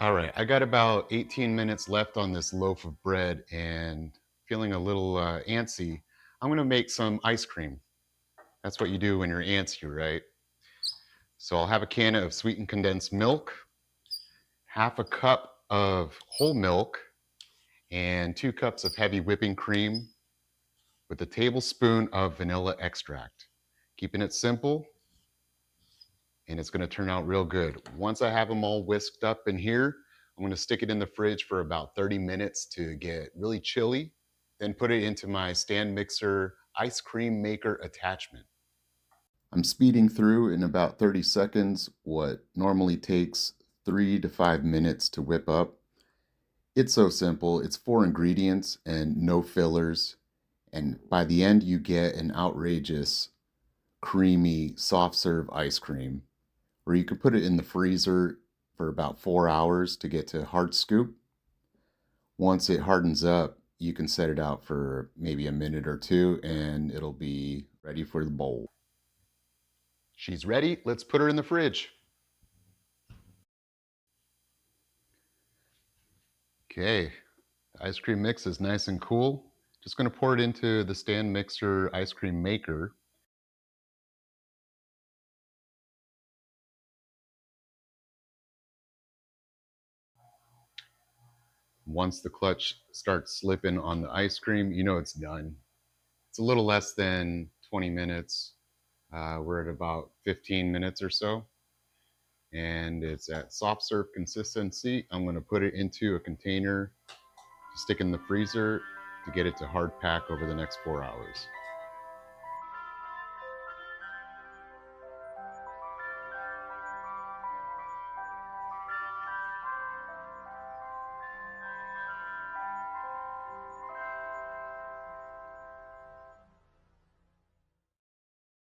All right, I got about 18 minutes left on this loaf of bread and feeling a little antsy. I'm going to make some ice cream. That's what you do when you're antsy, right? So I'll have a can of sweetened condensed milk, half a cup of whole milk, and 2 cups of heavy whipping cream with a tablespoon of vanilla extract. Keeping it simple, and it's going to turn out real good. Once I have them all whisked up in here, I'm going to stick it in the fridge for about 30 minutes to get really chilly, then put it into my stand mixer ice cream maker attachment. I'm speeding through in about 30 seconds what normally takes 3 to 5 minutes to whip up. It's so simple. It's 4 ingredients and no fillers. And by the end, you get an outrageous, creamy, soft serve ice cream, or you could put it in the freezer for about 4 hours to get to hard scoop. Once it hardens up, you can set it out for maybe a minute or two and it'll be ready for the bowl. She's ready. Let's put her in the fridge. Okay, the ice cream mix is nice and cool. Just going to pour it into the stand mixer ice cream maker. Once the clutch starts slipping on the ice cream, you know it's done. It's a little less than 20 minutes. We're at about 15 minutes or so, and it's at soft serve consistency. I'm going to put it into a container to stick in the freezer to get it to hard pack over the next 4 hours.